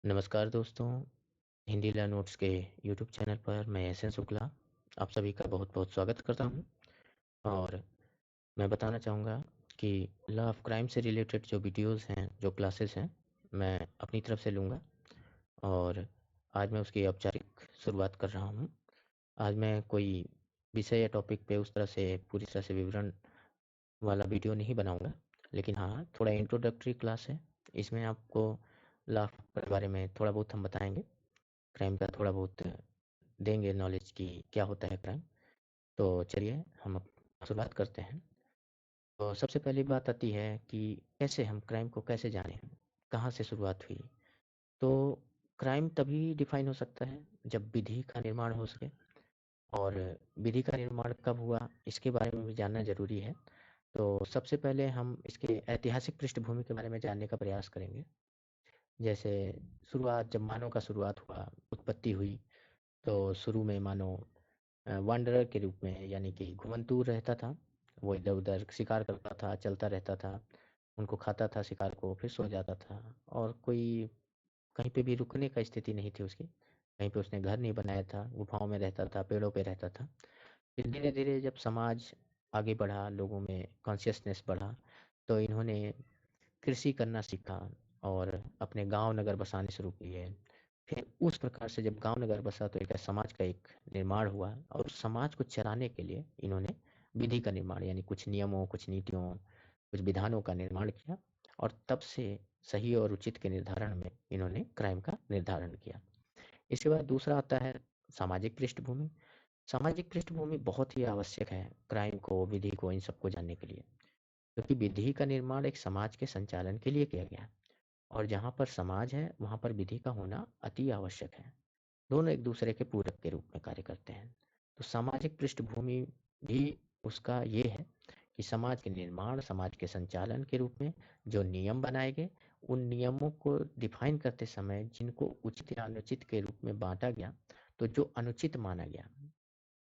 नमस्कार दोस्तों, Hindi learn notes के यूट्यूब चैनल पर मैं एस एन शुक्ला आप सभी का बहुत बहुत स्वागत करता हूं। और मैं बताना चाहूँगा कि लॉ ऑफ क्राइम से रिलेटेड जो वीडियोस हैं, जो क्लासेस हैं, मैं अपनी तरफ से लूँगा। और आज मैं उसकी औपचारिक शुरुआत कर रहा हूँ। आज मैं कोई विषय या टॉपिक पे उस तरह से पूरी तरह से विवरण वाला वीडियो नहीं बनाऊँगा, लेकिन हाँ, थोड़ा इंट्रोडक्टरी क्लास है। इसमें आपको लॉ के बारे में थोड़ा बहुत हम बताएँगे। क्राइम का थोड़ा बहुत देंगे नॉलेज कि क्या होता है क्राइम। तो चलिए हम अब शुरुआत करते हैं। तो सबसे पहली बात आती है कि कैसे हम क्राइम को कैसे जानें, कहाँ से शुरुआत हुई। तो क्राइम तभी डिफाइन हो सकता है जब विधि का निर्माण हो सके। और विधि का निर्माण कब हुआ इसके बारे में भी जानना जरूरी है। तो सबसे पहले हम इसके ऐतिहासिक पृष्ठभूमि के बारे में जानने का प्रयास करेंगे। जैसे शुरुआत, जब मानव का शुरुआत हुआ, उत्पत्ति हुई, तो शुरू में मानो वांडरर के रूप में, यानी कि घुमंतू रहता था। वो इधर-उधर शिकार करता था, चलता रहता था, उनको खाता था शिकार को, फिर सो जाता था। और कोई कहीं पे भी रुकने का स्थिति नहीं थी उसकी। कहीं पे उसने घर नहीं बनाया था, गुफाओं में रहता था, पेड़ों पे रहता था। फिर धीरे-धीरे जब समाज आगे बढ़ा, लोगों में कॉन्शियसनेस बढ़ा, तो इन्होंने कृषि करना सीखा और अपने गाँव नगर बसाने शुरू किए। फिर उस प्रकार से जब गाँव नगर बसा तो एक समाज का एक निर्माण हुआ, और उस समाज को चलाने के लिए इन्होंने विधि का निर्माण, यानी कुछ नियमों, कुछ नीतियों, कुछ विधानों का निर्माण किया। और तब से सही और उचित के निर्धारण में इन्होंने क्राइम का निर्धारण किया। इसके बाद दूसरा आता है सामाजिक पृष्ठभूमि। सामाजिक पृष्ठभूमि बहुत ही आवश्यक है क्राइम को, विधि को, इन सबको जानने के लिए, क्योंकि विधि का निर्माण एक समाज के संचालन के लिए किया गया। और जहाँ पर समाज है वहाँ पर विधि का होना अति आवश्यक है। दोनों एक दूसरे के पूरक के रूप में कार्य करते हैं। तो सामाजिक पृष्ठभूमि भी उसका ये है कि समाज के निर्माण, समाज के संचालन के रूप में जो नियम बनाए गए, उन नियमों को डिफाइन करते समय जिनको उचित या अनुचित के रूप में बांटा गया, तो जो अनुचित माना गया,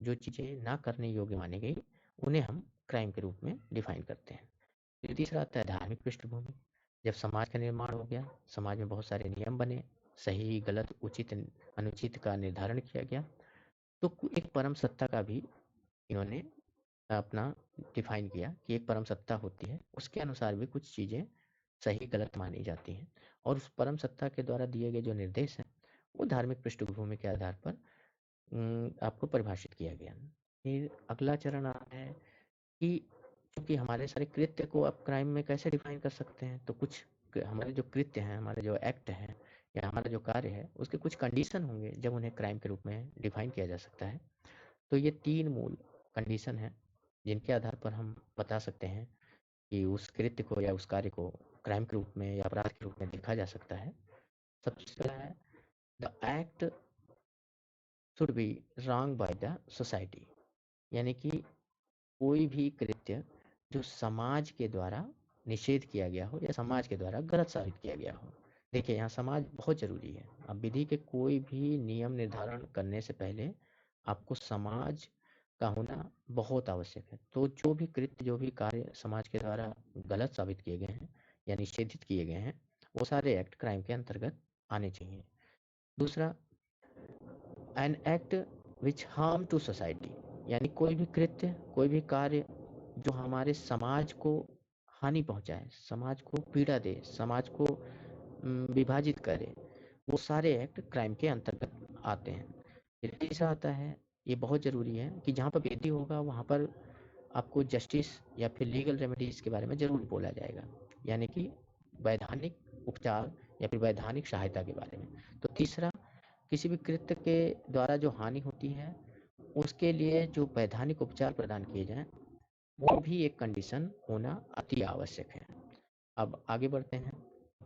जो चीज़ें ना करने योग्य मानी गई, उन्हें हम क्राइम के रूप में डिफाइन करते हैं। फिर तीसरा आता है धार्मिक पृष्ठभूमि। जब समाज का निर्माण हो गया, समाज में बहुत सारे नियम बने, सही गलत उचित अनुचित का निर्धारण किया गया, तो एक परम सत्ता का भी इन्होंने अपना डिफाइन किया कि एक परम सत्ता होती है, उसके अनुसार भी कुछ चीज़ें सही गलत मानी जाती हैं। और उस परम सत्ता के द्वारा दिए गए जो निर्देश हैं, वो धार्मिक पृष्ठभूमि के आधार पर आपको परिभाषित किया गया। फिर अगला चरण आता है कि क्योंकि हमारे सारे कृत्य को आप क्राइम में कैसे डिफाइन कर सकते हैं, तो कुछ हमारे जो कृत्य हैं, हमारे जो एक्ट हैं, या हमारा जो कार्य है, उसके कुछ कंडीशन होंगे जब उन्हें क्राइम के रूप में डिफाइन किया जा सकता है। तो ये तीन मूल कंडीशन हैं जिनके आधार पर हम बता सकते हैं कि उस कृत्य को या उस कार्य को क्राइम के रूप में या अपराध के रूप में देखा जा सकता है। सबसे पहला है, the act should be wrong by the society. यानी कि कोई भी कृत्य जो समाज के द्वारा निषेध किया गया हो या समाज के द्वारा गलत साबित किया गया हो। देखिए, यहाँ समाज बहुत जरूरी है। अब विधि के कोई भी नियम निर्धारण करने से पहले आपको समाज का होना बहुत आवश्यक है। तो जो भी कृत्य, जो भी कार्य समाज के द्वारा गलत साबित किए गए हैं या निषेधित किए गए हैं, वो सारे एक्ट क्राइम के अंतर्गत आने चाहिए। दूसरा, an act which harm to society. यानी कोई भी कृत्य, कोई भी कार्य जो हमारे समाज को हानि पहुंचाए, समाज को पीड़ा दे, समाज को विभाजित करे, वो सारे एक्ट क्राइम के अंतर्गत आते हैं। फिर तीसरा आता है, ये बहुत ज़रूरी है कि जहाँ पर विधि होगा वहाँ पर आपको जस्टिस या फिर लीगल रेमेडीज के बारे में ज़रूर बोला जाएगा, यानी कि वैधानिक उपचार या फिर वैधानिक सहायता के बारे में। तो तीसरा, किसी भी कृत्य के द्वारा जो हानि होती है उसके लिए जो वैधानिक उपचार प्रदान किए जाएं, वो भी एक कंडीशन होना अति आवश्यक है। अब आगे बढ़ते हैं।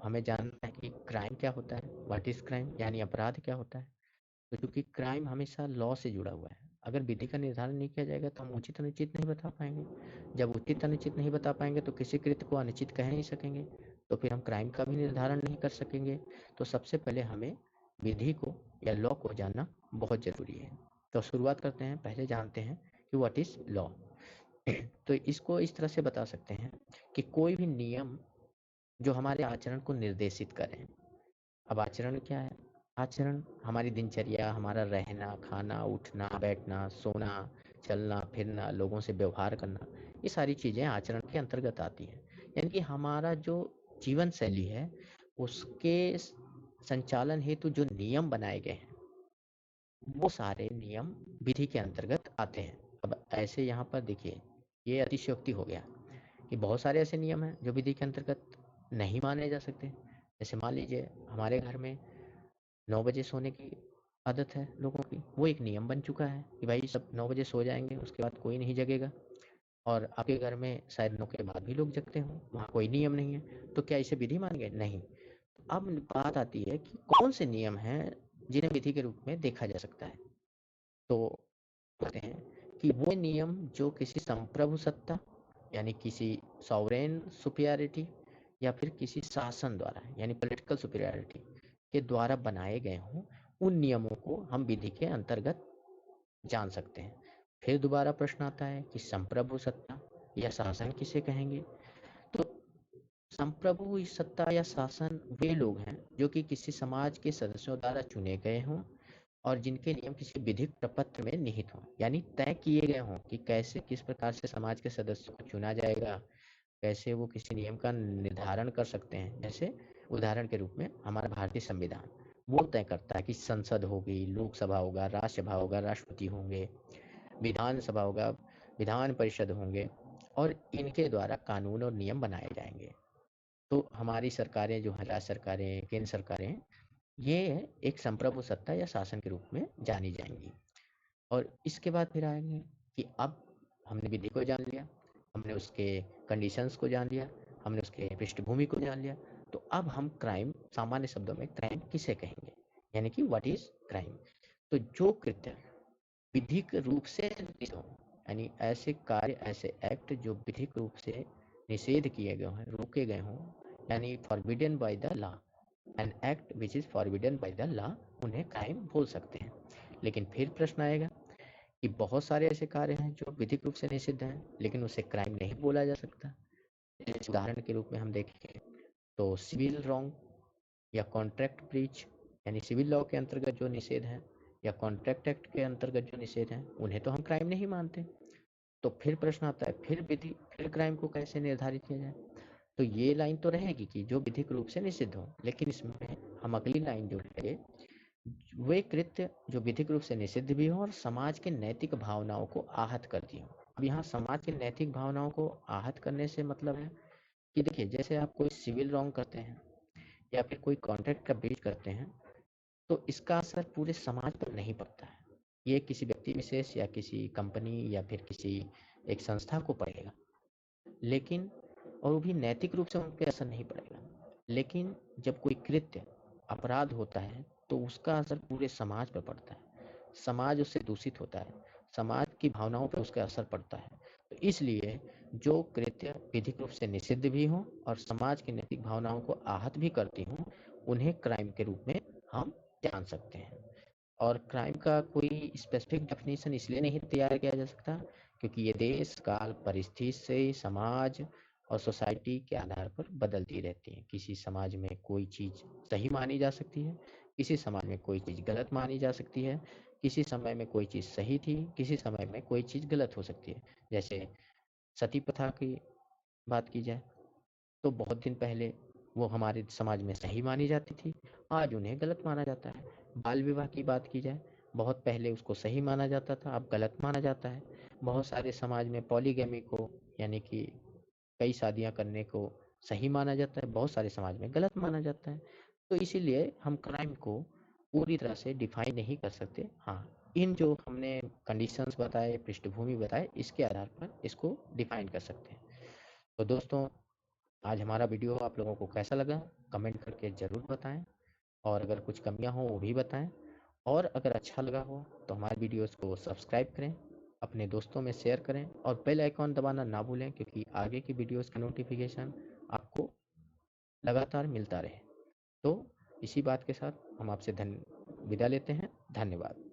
हमें जानना है कि क्राइम क्या होता है, व्हाट इज क्राइम, यानी अपराध क्या होता है। तो क्योंकि क्राइम हमेशा लॉ से जुड़ा हुआ है, अगर विधि का निर्धारण नहीं किया जाएगा तो हम उचित अनुचित नहीं बता पाएंगे। जब उचित अनुचित नहीं बता पाएंगे तो किसी कृत्य को अनुचित कह नहीं सकेंगे, तो फिर हम क्राइम का भी निर्धारण नहीं कर सकेंगे। तो सबसे पहले हमें विधि को या लॉ को जानना बहुत जरूरी है। तो शुरुआत करते हैं, पहले जानते हैं कि व्हाट इज लॉ। तो इसको इस तरह से बता सकते हैं कि कोई भी नियम जो हमारे आचरण को निर्देशित करें। अब अब आचरण क्या है? आचरण हमारी दिनचर्या, हमारा रहना, खाना, उठना, बैठना, सोना, चलना फिरना, लोगों से व्यवहार करना, ये सारी चीज़ें आचरण के अंतर्गत आती हैं। यानी कि हमारा जो जीवन शैली है उसके संचालन हेतु जो नियम बनाए गए हैं वो सारे नियम विधि के अंतर्गत आते हैं। अब ऐसे यहाँ पर देखिए, ये अतिशयोक्ति हो गया कि बहुत सारे ऐसे नियम हैं जो विधि के अंतर्गत नहीं माने जा सकते। जैसे मान लीजिए हमारे घर में 9 बजे सोने की आदत है लोगों की, वो एक नियम बन चुका है कि भाई सब 9 बजे सो जाएंगे, उसके बाद कोई नहीं जगेगा। और आपके घर में शायद 9 के बाद भी लोग जगते हों, वहाँ कोई नियम नहीं है, तो क्या इसे विधि मानेंगे? नहीं। अब बात आती है कि कौन से नियम हैं जिन्हें विधि के रूप में देखा जा सकता है। तो कहते हैं कि वो नियम जो किसी संप्रभु सत्ता यानी किसी सॉवरेन सुपीरियरिटी या फिर किसी शासन द्वारा यानी पॉलिटिकल सुपीरियरिटी के द्वारा बनाए गए हों, उन नियमों को हम विधि के अंतर्गत जान सकते हैं। फिर दोबारा प्रश्न आता है कि संप्रभु सत्ता या शासन किसे कहेंगे? तो संप्रभु सत्ता या शासन वे लोग हैं जो कि किसी समाज के सदस्यों द्वारा चुने गए हों और जिनके नियम किसी विधिक प्रपत्र में निहित हों, यानी तय किए गए हों कि कैसे किस प्रकार से समाज के सदस्यों को चुना जाएगा, कैसे वो किसी नियम का निर्धारण कर सकते हैं। जैसे उदाहरण के रूप में हमारा भारतीय संविधान वो तय करता है कि संसद होगी, लोकसभा होगा, राज्यसभा होगा, राष्ट्रपति होंगे, विधानसभा होगा, विधान परिषद होंगे और इनके द्वारा कानून और नियम बनाए जाएंगे। तो हमारी सरकारें जो हैं, राज्य सरकारें, केंद्र सरकारें, ये एक संप्रभु सत्ता या शासन के रूप में जानी जाएंगी। और इसके बाद फिर आएंगे कि अब हमने विधि को जान लिया, हमने उसके कंडीशंस को जान लिया, हमने उसके पृष्ठभूमि को जान लिया, तो अब हम क्राइम, सामान्य शब्दों में क्राइम किसे कहेंगे, यानी कि व्हाट इज क्राइम। तो जो कृत्य विधिक रूप से निषिद्ध हो, यानी ऐसे कार्य, ऐसे एक्ट जो विधिक रूप से निषेध किए गए हों, रोके गए हों, यानी forbidden by the law, N act which is forbidden by the law, उन्हें क्राइम बोल सकते हैं। लेकिन फिर प्रश्न आएगा कि बहुत सारे ऐसे कार्य हैं जो विधिक रूप से निषिद्ध हैं लेकिन उसे क्राइम नहीं बोला जा सकता। उदाहरण के रूप में हम देखें तो सिविल रॉन्ग या कॉन्ट्रैक्ट ब्रीच, यानी सिविल लॉ के अंतर्गत जो निषेध है या कॉन्ट्रैक्ट एक्ट के अंतर्गत जो निषेध है, उन्हें तो हम क्राइम नहीं मानते। तो फिर प्रश्न आता है, फिर विधि, फिर क्राइम को कैसे निर्धारित किया जाए? तो ये लाइन तो रहेगी कि जो विधिक रूप से निषिद्ध हो, लेकिन इसमें हम अगली लाइन जोड़ेंगे, वे कृत्य जो विधिक रूप से निषिद्ध भी हो और समाज के नैतिक भावनाओं को आहत करती हो। अब यहाँ समाज के नैतिक भावनाओं को आहत करने से मतलब है कि देखिए, जैसे आप कोई सिविल रॉन्ग करते हैं या फिर कोई कॉन्ट्रैक्ट का ब्रीच करते हैं, तो इसका असर पूरे समाज पर नहीं पड़ता है। ये किसी व्यक्ति विशेष या किसी कंपनी या फिर किसी एक संस्था को पड़ेगा, लेकिन और वो भी नैतिक रूप से उन पे असर नहीं पड़ेगा। लेकिन जब कोई कृत्य, अपराध होता है तो उसका असर पूरे समाज पर पड़ता है, समाज उससे दूषित होता है, समाज की भावनाओं पर उसका असर पड़ता है। तो इसलिए जो कृत्य विधिक रूप से निषिद्ध भी हों और समाज की नैतिक भावनाओं को आहत भी करती हों, उन्हें क्राइम के रूप में हम जान सकते हैं। और क्राइम का कोई स्पेसिफिक डेफिनेशन इसलिए नहीं तैयार किया जा सकता क्योंकि ये देश, काल, परिस्थिति से, समाज और सोसाइटी के आधार पर बदलती रहती है। किसी समाज में कोई चीज़ सही मानी जा सकती है, किसी समाज में कोई चीज़ गलत मानी जा सकती है, किसी समय में कोई चीज़ सही थी, किसी समय में कोई चीज़ गलत हो सकती है। जैसे सती प्रथा की बात की जाए तो बहुत दिन पहले वो हमारे समाज में सही मानी जाती थी, आज उन्हें गलत माना जाता है। बाल विवाह की बात की जाए, बहुत पहले उसको सही माना जाता था, अब गलत माना जाता है। बहुत सारे समाज में पॉलीगैमी को, यानी कि कई शादियां करने को सही माना जाता है, बहुत सारे समाज में गलत माना जाता है। तो इसीलिए हम क्राइम को पूरी तरह से डिफाइन नहीं कर सकते। हाँ, इन जो हमने कंडीशंस बताए, पृष्ठभूमि बताए, इसके आधार पर इसको डिफाइन कर सकते हैं। तो दोस्तों, आज हमारा वीडियो आप लोगों को कैसा लगा कमेंट करके ज़रूर बताएं, और अगर कुछ कमियां हो वो भी बताएं। और अगर अच्छा लगा हो तो हमारे वीडियोस को सब्सक्राइब करें, अपने दोस्तों में शेयर करें और बेल आइकॉन दबाना ना भूलें, क्योंकि आगे की वीडियोस का नोटिफिकेशन आपको लगातार मिलता रहे। तो इसी बात के साथ हम आपसे विदा लेते हैं। धन्यवाद।